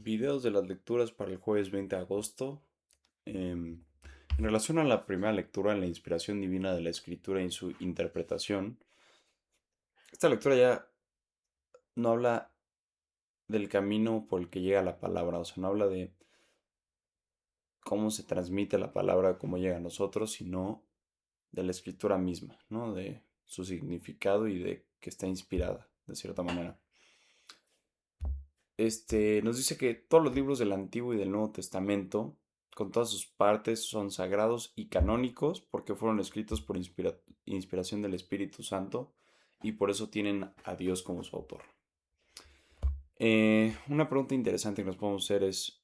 Videos de las lecturas para el jueves 20 de agosto. En relación a la primera lectura en la inspiración divina de la escritura y su interpretación, esta lectura ya no habla del camino por el que llega la palabra, o sea, no habla de cómo se transmite la palabra, cómo llega a nosotros, sino de la escritura misma, ¿no? De su significado y de que está inspirada, de cierta manera. Nos dice que todos los libros del Antiguo y del Nuevo Testamento, con todas sus partes, son sagrados y canónicos porque fueron escritos por inspiración del Espíritu Santo y por eso tienen a Dios como su autor. Una pregunta interesante que nos podemos hacer es,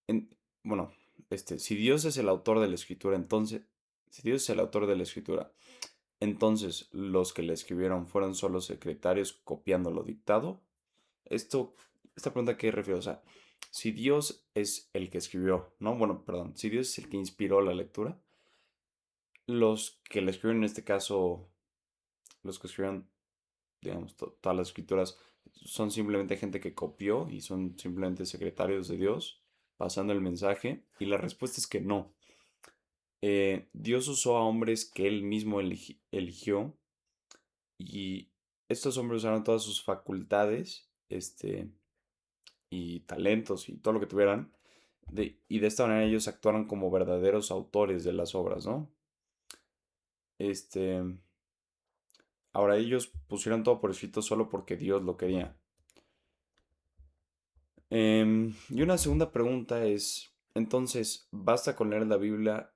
en- bueno, si Dios es el autor de la escritura, entonces, si Dios es el autor de la escritura, entonces los que la escribieron fueron solo secretarios copiando lo dictado. Esto, esta pregunta, ¿a qué refiero? O sea, si Dios es el que escribió, ¿no? Bueno, perdón, si Dios es el que inspiró la lectura, los que la escribieron en este caso, los que escribieron, digamos, todas las escrituras, son simplemente gente que copió y son simplemente secretarios de Dios pasando el mensaje. Y la respuesta es que no. Dios usó a hombres que él mismo eligió y estos hombres usaron todas sus facultades, y talentos y todo lo que tuvieran. Y de esta manera ellos actuaron como verdaderos autores de las obras, ¿no? Este, ahora ellos pusieron todo por escrito solo porque Dios lo quería. Y una segunda pregunta es, entonces, ¿basta con leer la Biblia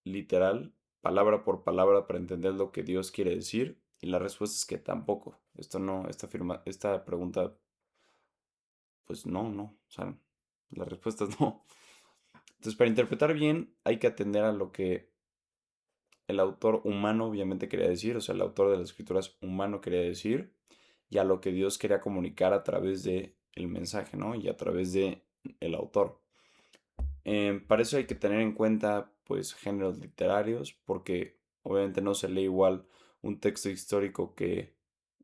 literal, palabra por palabra, para entender lo que Dios quiere decir? Y la respuesta es que tampoco. Esto no, esta pregunta, pues no. O sea, la respuesta es no. Entonces, para interpretar bien, hay que atender a lo que el autor humano obviamente quería decir, o sea, el autor de las escrituras humano quería decir, y a lo que Dios quería comunicar a través de el mensaje, ¿no? Y a través de el autor. Para eso hay que tener en cuenta, pues, géneros literarios, porque obviamente no se lee igual un texto histórico que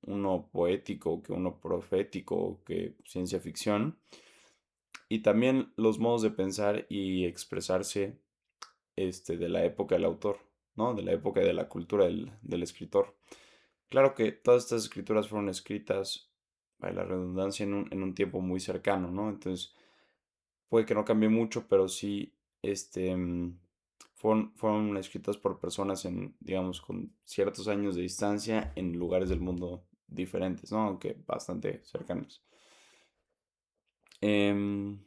uno poético, que uno profético, que ciencia ficción. Y también los modos de pensar y expresarse, de la época del autor, ¿no? De la época de la cultura del escritor. Claro que todas estas escrituras fueron escritas, para la redundancia, en un tiempo muy cercano, ¿no? Entonces, puede que no cambie mucho, pero sí, fueron escritas por personas digamos, con ciertos años de distancia en lugares del mundo diferentes, ¿no? Aunque bastante cercanos. Em,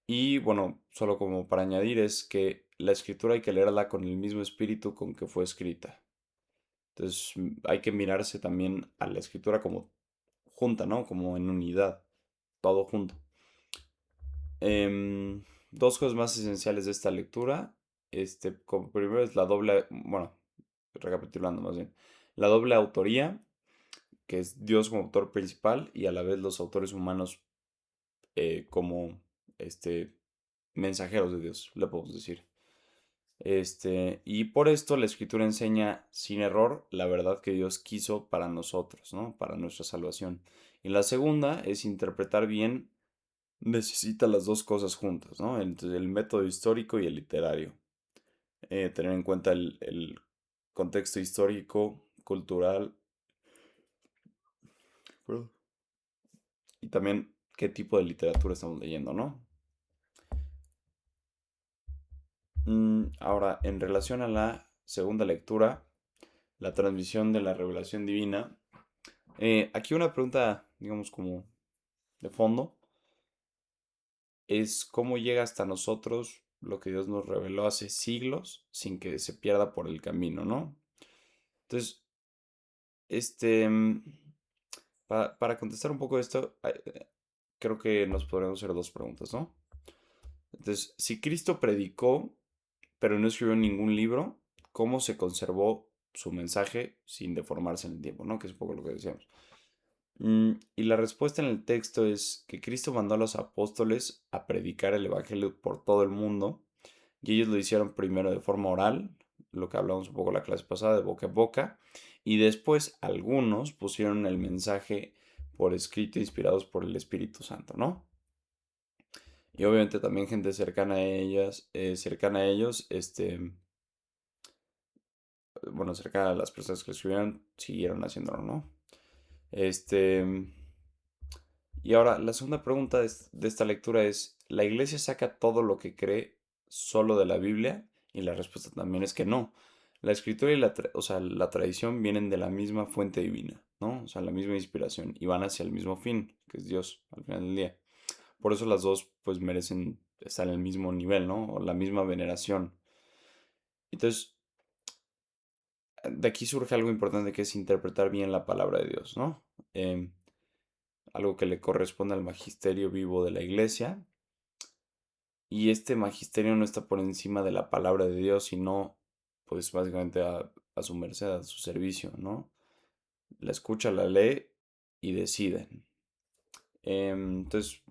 y bueno, solo como para añadir es que la escritura hay que leerla con el mismo espíritu con que fue escrita. Entonces hay que mirarse también a la escritura como junta, ¿no? Como en unidad, todo junto. Dos cosas más esenciales de esta lectura. Como primero es la doble, bueno, recapitulando más bien, la doble autoría, que es Dios como autor principal y a la vez los autores humanos, como, mensajeros de Dios, le podemos decir. Y por esto la escritura enseña sin error la verdad que Dios quiso para nosotros, ¿no? Para nuestra salvación. Y la segunda es interpretar bien, necesita las dos cosas juntas, ¿no? El método histórico y el literario. Tener en cuenta el contexto histórico, cultural, perdón, y también qué tipo de literatura estamos leyendo, ¿no? Ahora, en relación a la segunda lectura, la transmisión de la revelación divina. Aquí una pregunta, digamos, como de fondo, es cómo llega hasta nosotros lo que Dios nos reveló hace siglos sin que se pierda por el camino, ¿no? Entonces, este, mm, para contestar un poco esto, creo que nos podremos hacer dos preguntas, ¿no? Entonces, si Cristo predicó, pero no escribió ningún libro, ¿cómo se conservó su mensaje sin deformarse en el tiempo, ¿no? Que es un poco lo que decíamos. Y la respuesta en el texto es que Cristo mandó a los apóstoles a predicar el Evangelio por todo el mundo y ellos lo hicieron primero de forma oral, lo que hablamos un poco la clase pasada, de boca a boca, y después algunos pusieron el mensaje por escrito inspirados por el Espíritu Santo, ¿no? Y obviamente también gente cercana a ellos, bueno, cercana a las personas que lo escribieron, siguieron haciéndolo, ¿no? Este, y ahora, la segunda pregunta de esta lectura es, ¿la iglesia saca todo lo que cree solo de la Biblia? Y la respuesta también es que no. La escritura y o sea, la tradición vienen de la misma fuente divina, ¿no? O sea, la misma inspiración y van hacia el mismo fin, que es Dios, al final del día. Por eso las dos, pues, merecen estar en el mismo nivel, ¿no? O la misma veneración. Entonces, de aquí surge algo importante que es interpretar bien la palabra de Dios, ¿no? Em, Algo que le corresponde al magisterio vivo de la iglesia. Y este magisterio no está por encima de la palabra de Dios, sino, pues, básicamente a su merced, a su servicio, ¿no? La escucha, la lee y deciden. Entonces,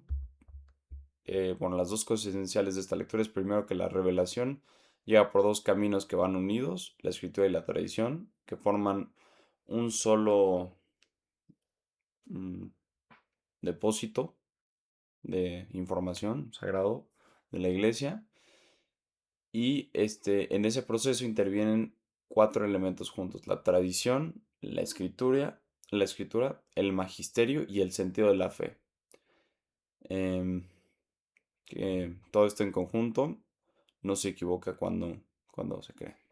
bueno, las dos cosas esenciales de esta lectura es primero que la revelación llega por dos caminos que van unidos, la escritura y la tradición, que forman un solo mm, depósito de información sagrado de la iglesia. Y en ese proceso intervienen cuatro elementos juntos: la tradición, la escritura, el magisterio y el sentido de la fe. Em, que todo esto en conjunto no se equivoca cuando se cree.